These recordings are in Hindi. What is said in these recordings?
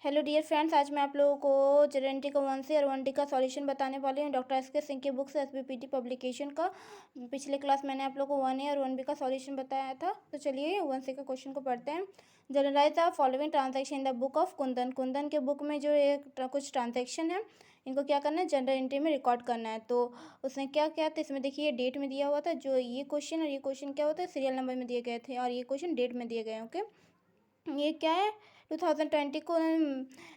हेलो डियर फ्रेंड्स, आज मैं आप लोगों को जेरेंटी का 1 से और 1D का सॉल्यूशन बताने वाली हूँ। डॉक्टर एस के सिंह की बुक से एसबीपीटी पब्लिकेशन का। पिछले क्लास मैंने आप लोगों को 1A और 1B का सॉल्यूशन बताया था। तो चलिए 1C का क्वेश्चन को पढ़ते हैं। Journalise the following transaction in the book of Kundan. Kundan के बुक में जो एक कुछ ट्रांजैक्शन है, इनको क्या करना है, जनरल एंट्री में रिकॉर्ड करना है। तो उसने क्या किया था, इसमें देखिए डेट में दिया हुआ था। जो ये क्वेश्चन और ये क्वेश्चन क्या होता है, सीरियल नंबर में दिए गए थे, और ये क्वेश्चन डेट में दिए गए। ओके, ये क्या है, 2020 को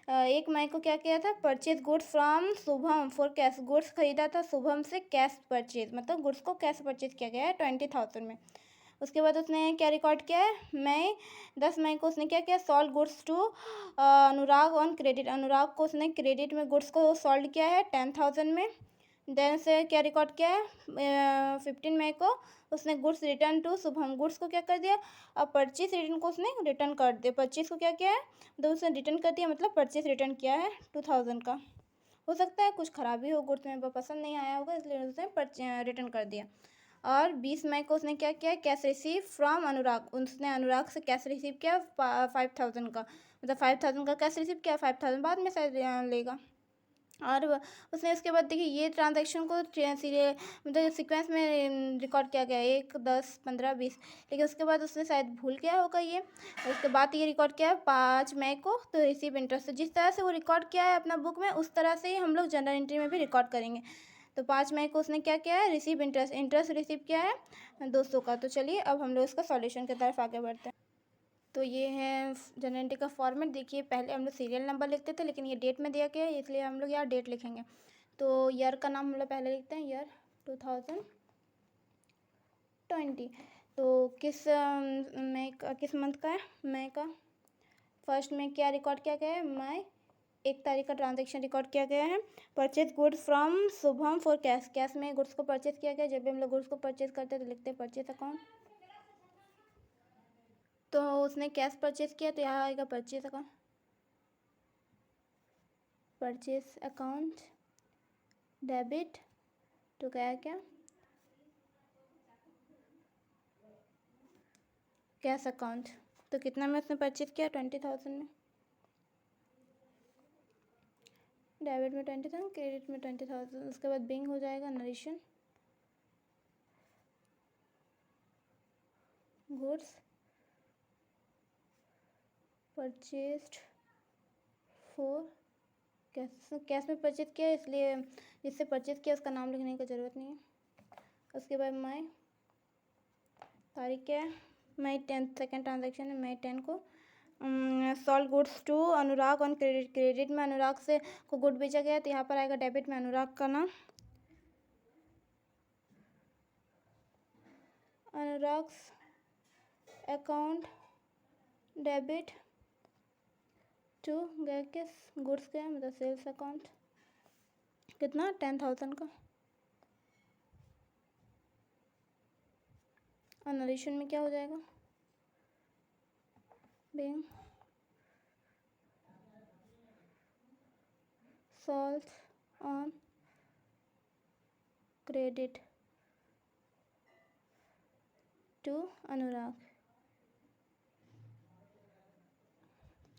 1 मई को क्या किया था, purchase goods from Shubham for cash. Goods खरीदा था शुभम से कैश परचेज, मतलब गुड्स को कैश परचेज किया गया है 20,000 में। उसके बाद उसने क्या रिकॉर्ड किया है, 10 मई को उसने क्या किया, sold goods to Anurag on credit. Anurag को उसने क्रेडिट में गुड्स को सॉल्ड किया है 10,000 में। देन से क्या रिकॉर्ड किया है, 15 मई को उसने goods return to Shubham. Goods को क्या कर दिया, अब परचेज रिटर्न को उसने रिटर्न कर दिया। परचेज को क्या किया है, तो उसने रिटर्न कर दिया, मतलब परचेज रिटर्न किया है 2000 का। हो सकता है कुछ खराबी हो, गुड्स में पसंद नहीं आया होगा, इसलिए उसने रिटर्न कर दिया। और 20 मई को उसने क्या किया, कैश रिसीव फ्रॉम अनुराग। उसने अनुराग से कैश रिसीव किया 5,000 का, मतलब 5,000 का कैश रिसीव किया। 5,000 बाद में शायद लेगा। और उसने उसके बाद देखिए ये ट्रांजैक्शन को सीरियल मतलब सीक्वेंस में रिकॉर्ड किया गया है, 1, 10, 15, 20। लेकिन उसके बाद उसने शायद भूल गया होगा ये, और उसके बाद ये रिकॉर्ड किया है 5 मई को, तो रिसीव इंटरेस्ट। तो जिस तरह से वो रिकॉर्ड किया है अपना बुक में, उस तरह से ही हम लोग जनरल एंट्री में भी रिकॉर्ड करेंगे। तो 5 मई को उसने क्या किया है, रिसीव इंटरेस्ट रिसीव किया है 200 का। तो चलिए अब हम लोग इसका सॉल्यूशन की तरफ आगे बढ़ते हैं। तो ये है जनरल का फॉर्मेट। देखिए पहले हम लोग सीरियल नंबर लिखते थे, लेकिन ये डेट में दिया गया है, इसलिए हम लोग यहाँ डेट लिखेंगे। तो ईयर का नाम हम लोग पहले लिखते हैं, ईयर 2020। तो किस किस मंथ का है, मई का। फर्स्ट में क्या रिकॉर्ड किया गया है, मई 1 तारीख का ट्रांजेक्शन रिकॉर्ड किया गया है। Purchase goods from Shubham for cash. Cash में गुड्स को परचेज किया गया। जब भी हम लोग गुड्स को परचेज करते हैं तो लिखते हैं परचेज अकाउंट। तो उसने कैश परचेज किया, तो यहाँ आएगा purchase account, purchase account debit to क्या क्या, कैश अकाउंट। तो कितना में उसने परचेज किया, 20,000 में। डेबिट में 20,000, क्रेडिट में 20,000। उसके बाद बिंग हो जाएगा narration goods purchased for cash. Cash में परचेज किया, इसलिए जिससे परचेज किया उसका नाम लिखने की ज़रूरत नहीं है। उसके बाद मई तारीख क्या है, मई 10, सेकेंड ट्रांजेक्शन है मई 10 को। Sold goods to Anurag on credit. Credit में अनुराग से को गुड बेचा गया, तो यहाँ पर आएगा डेबिट में अनुराग का नाम, अनुराग्स अकाउंट डेबिट टू गया किस गुड्स गया, मतलब सेल्स अकाउंट। कितना, 10,000 का। और नरेशन में क्या हो जाएगा, being sold on credit to Anurag.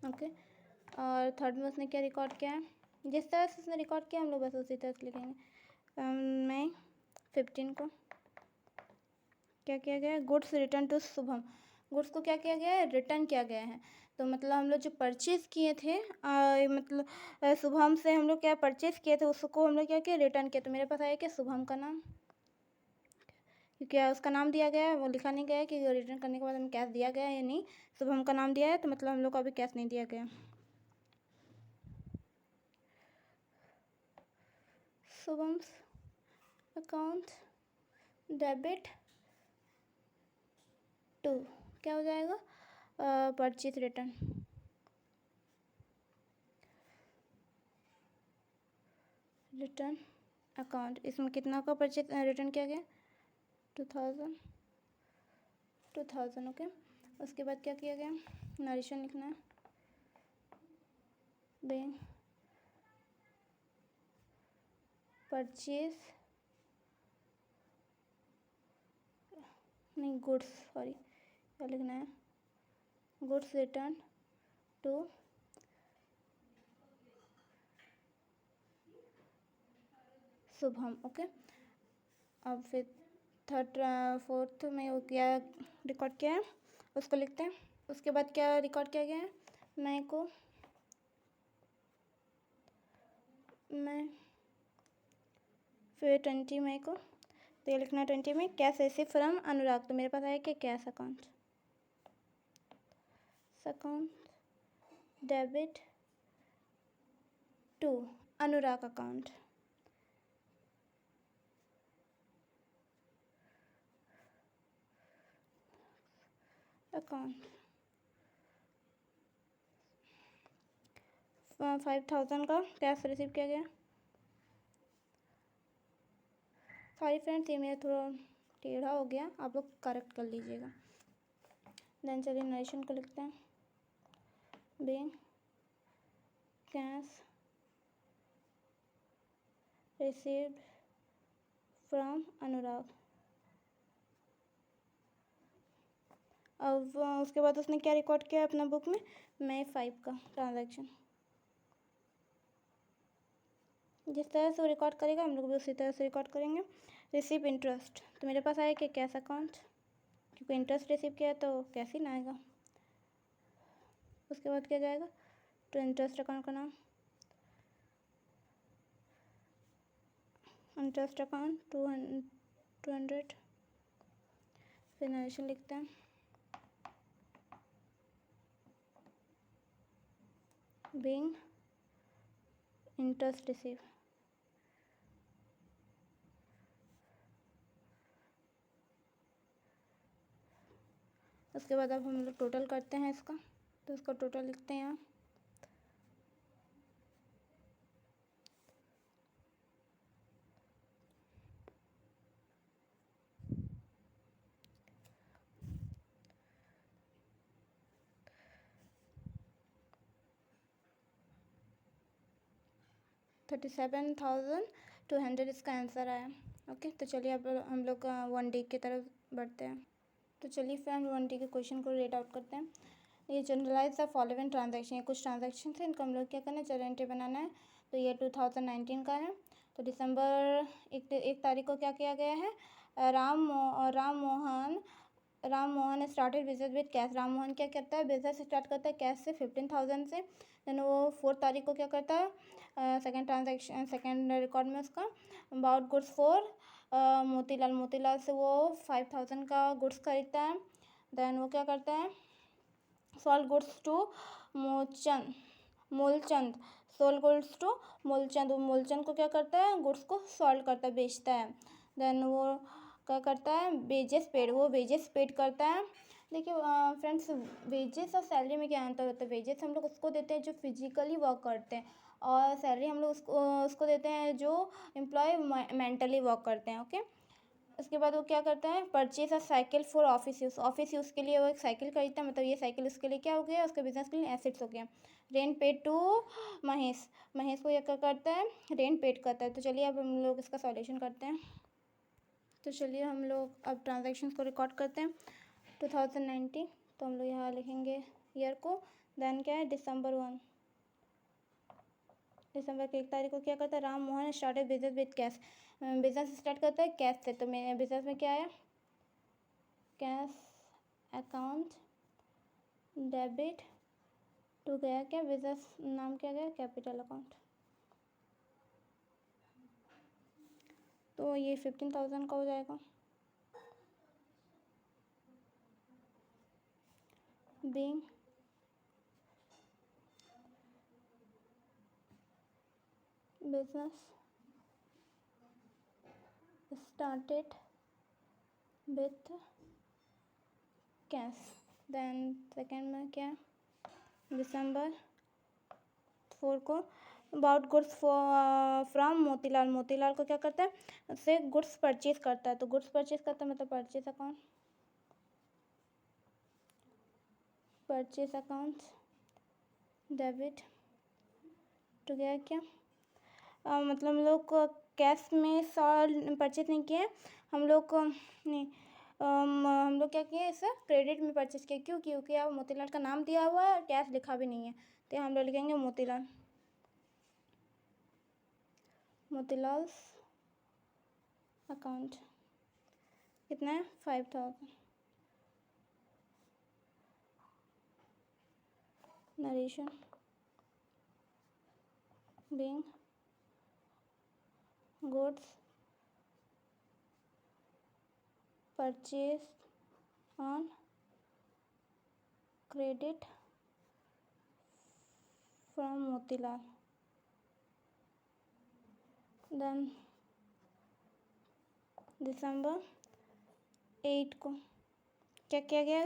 Okay, और थर्ड में उसने क्या रिकॉर्ड किया है, जिस तरह से उसने रिकॉर्ड किया हम लोग बस उसी तरह से लिखेंगे। मई 15 को क्या किया गया है, goods return to Shubham. Goods को क्या किया गया है, रिटर्न किया गया है। तो मतलब हम लोग जो परचेज़ किए थे, मतलब शुभम से हम लोग क्या परचेज़ किए थे, उसको हम लोग क्या किया, रिटर्न किया। तो मेरे पास आया क्या, शुभम का नाम, क्योंकि उसका नाम दिया गया है, वो लिखा नहीं गया है कि रिटर्न करने के बाद हमें कैश दिया गया है या नहीं। शुभम का नाम दिया है, तो मतलब हम लोग को अभी कैश नहीं दिया गया। शुभम्स अकाउंट डेबिट टू क्या हो जाएगा, परचेज रिटर्न। रिटर्न अकाउंट, इसमें कितना का परचेज रिटर्न किया गया, 2,000। ओके, उसके बाद क्या किया गया, नरेशन लिखना है, बैंक परचेज नहीं गुड्स, सॉरी क्या लिखना है, goods return to Shubham. Okay, अब फिर फोर्थ में वो क्या रिकॉर्ड किया है उसको लिखते हैं। उसके बाद क्या रिकॉर्ड किया गया है, मैं फिर 20 मई को, तो ये लिखना है 20 में कैश रिसीव फ्रॉम अनुराग। तो मेरे पास आया कि cash account debit to Anurag account. Account 5000 का कैश रिसीव किया गया। सॉरी फ्रेंड्स, ये मेरा थोड़ा टेढ़ा हो गया, आप लोग करेक्ट कर लीजिएगा। देन चलिए नरेशन को लिखते हैं। बीइंग कैश रिसीव्ड फ्रॉम अनुराग। अब उसके बाद उसने क्या रिकॉर्ड किया अपना बुक में, मई 5 का ट्रांजैक्शन। जिस तरह से वो रिकॉर्ड करेगा हम लोग भी उसी तरह से रिकॉर्ड करेंगे। रिसीव इंटरेस्ट, तो मेरे पास आया कि कैश अकाउंट, क्योंकि इंटरेस्ट रिसीव किया है तो कैश ही ना आएगा। उसके बाद क्या जाएगा, तो इंटरेस्ट अकाउंट का नाम इंटरेस्ट अकाउंट 200। फिर नरेशन लिखते हैं। बीइंग इंटरेस्ट रिसीव, उसके बाद अब हम लोग टोटल करते हैं इसका, तो इसका टोटल लिखते हैं यहाँ। $37,200 इसका आंसर आया। ओके, तो चलिए अब हम लोग 1D की तरफ बढ़ते हैं। तो चलिए फ्रेंड 1D के क्वेश्चन को रेड आउट करते हैं। ये जनरलाइज द फॉलोइंग ट्रांजैक्शन, ये कुछ ट्रांजैक्शन है, इनको हम लोग क्या करना है, जर्नल एंट्री बनाना है। तो ये 2019 का है। तो दिसंबर 1 तारीख को क्या किया गया है, Ram Mohan started business with cash. Ram Mohan क्या करता है, बिजनेस स्टार्ट करता है कैश से 15,000 से। देन वो 4 तारीख को क्या करता है, सेकेंड ट्रांजैक्शन सेकेंड रिकॉर्ड में उसका अबाउट गुड्स फॉर मोतीलाल से वो 5,000 का गुड्स खरीदता है। देन वो क्या करता है, sold goods to Mulchand Mulchand को क्या करता है, गुड्स को सोल्ड करता है, बेचता है। देन वो क्या करता है, वो वेजेस पेड करता है। देखिए फ्रेंड्स, वेजेस और सैलरी में क्या अंतर होता है। वेजेस हम लोग उसको देते हैं जो फिजिकली वर्क करते हैं, और सैलरी हम लोग उसको देते हैं जो एम्प्लॉय मेंटली वर्क करते हैं। ओके, उसके बाद वो क्या करता है, purchase a cycle for office use के लिए वो एक साइकिल खरीदता है। मतलब ये साइकिल उसके लिए क्या हो गया, उसके बिजनेस के लिए एसेट्स हो गया। रेंट पेड टू महेश को ये क्या करता है, रेंट पेड करता है। तो चलिए अब हम लोग इसका सॉल्यूशन करते हैं। तो चलिए हम लोग अब ट्रांजैक्शंस को रिकॉर्ड करते हैं। 2019, तो हम लोग यहाँ लिखेंगे ईयर को। देन क्या है, दिसंबर की 1 तारीख को क्या करता है, Ram Mohan started business with cash. Business start करता है कैश से। तो मेरे बिजनेस में क्या आया, कैश अकाउंट डेबिट टू गया क्या, बिजनेस नाम क्या गया, कैपिटल अकाउंट। तो ये 15,000 का हो जाएगा। Being business started with cash. Then second में क्या, दिसंबर 4 को अबाउट गुड्स फ्रॉम मोतीलाल को क्या करता है, उससे गुड्स परचेज करता है। तो गुड्स परचेज करता है मतलब परचेज अकाउंट डेबिट तो गया क्या, मतलब हम लोग को कैश में परचेज नहीं किए, हम लोग को नहीं हम लोग क्या किए, इसे क्रेडिट में परचेज किए। क्यों, क्योंकि अब मोतीलाल का नाम दिया हुआ है, कैश लिखा भी नहीं है। तो हम लोग लिखेंगे मोतीलाल अकाउंट कितना है 5000। Narration being goods purchased on credit from Motilal। then December 8 को क्या किया गया,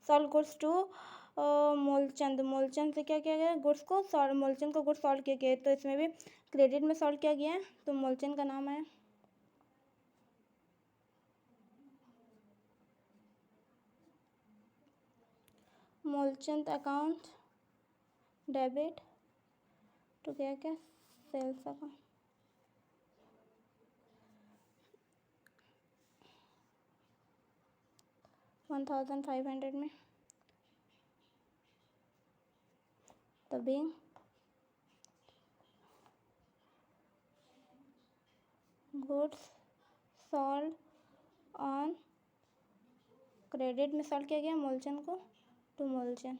सॉल्व गुड्स टू मूलचंद से क्या किया गया, गुड्स को मूलचंद को गुड्स सॉल्व किया गया। तो इसमें भी क्रेडिट में सॉल्व किया गया है, तो मूलचंद का नाम है। मूलचंद अकाउंट डेबिट तो क्या क्या सेल्स अकाउंट। $1500 में तभी गुड्स सॉल्ड ऑन क्रेडिट में सॉल्व किया गया मूलचंद को टू मूलचंद।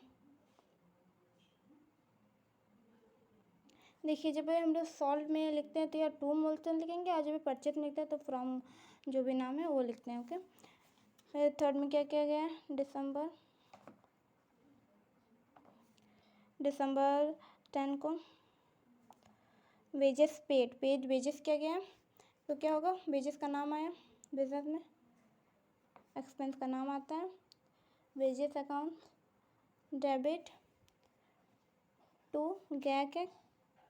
देखिए जब हम लोग सॉल्व में लिखते हैं तो या टू मूलचंद लिखेंगे, और जब परचेज में लिखते हैं तो फ्रॉम जो भी नाम है वो लिखते हैं। ओके, फिर थर्ड में क्या किया गया है, दिसंबर 10 को वेजेस पेड, वेजेस किया गया है, तो क्या होगा, वेजेस का नाम आया, बिजनेस में एक्सपेंस का नाम आता है, वेजेस अकाउंट डेबिट टू गया क्या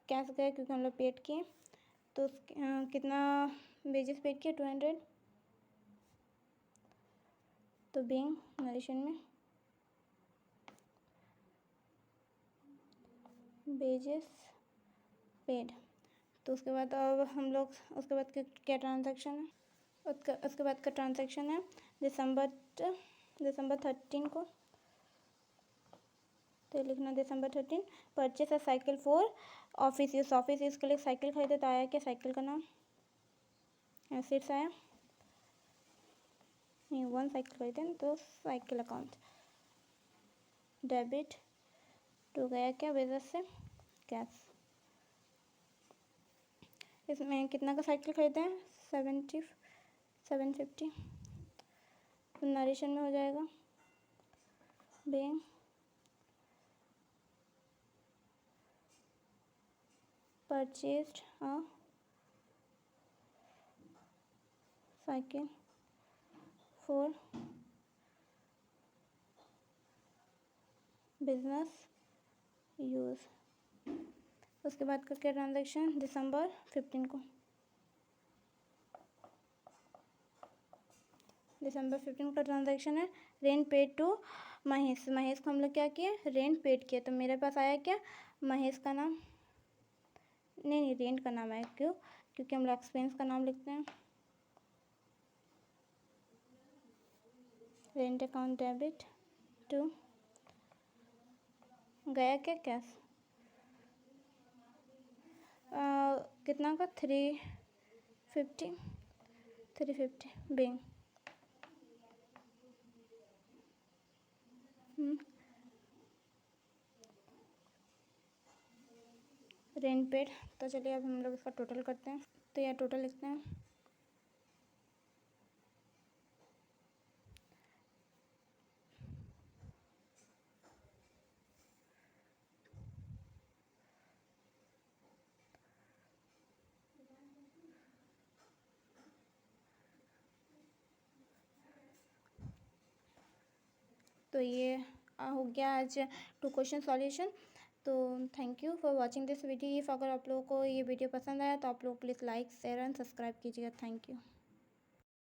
कैश गया, क्योंकि हम लोग पेड किए, तो कितना वेजेस पेड किए 200। तो बीइंग नरेशन में वेजेस पेड। तो उसके बाद अब हम लोग उसके बाद क्या ट्रांजैक्शन है, उसके बाद का ट्रांजैक्शन है दिसंबर 13 को, तो लिखना दिसंबर 13 purchase a cycle for office use के लिए साइकिल खरीदे, तो आया क्या साइकिल का नाम, एसेट्स आया, नहीं 1 साइकिल खरीदे तो साइकिल अकाउंट डेबिट तो गया क्या बिजनेस से कैश। इसमें कितना का साइकिल खरीदे हैं 750। तो नरेशन में हो जाएगा being purchased a cycle for business use. उसके बाद का क्या ट्रांजैक्शन, दिसंबर 15 को, दिसंबर 15 का ट्रांजैक्शन है रेंट पेड टू महेश को हम लोग क्या किए, रेंट पेड किया, तो मेरे पास आया क्या महेश का नाम, नहीं रेंट का नाम आया, क्यों, क्योंकि हम लोग एक्सपेंस का नाम लिखते हैं, रेंट अकाउंट डेबिट टू गया क्या कैश, कितना का 350 बिंग रेंट पेड। तो चलिए अब हम लोग इसका टोटल करते हैं, तो यह टोटल लिखते हैं, तो ये हो गया आज 2 क्वेश्चन सॉल्यूशन। तो thank you for watching this video. If अगर आप लोगों को ये वीडियो पसंद आया तो आप लोग please like share and subscribe कीजिएगा। Thank you.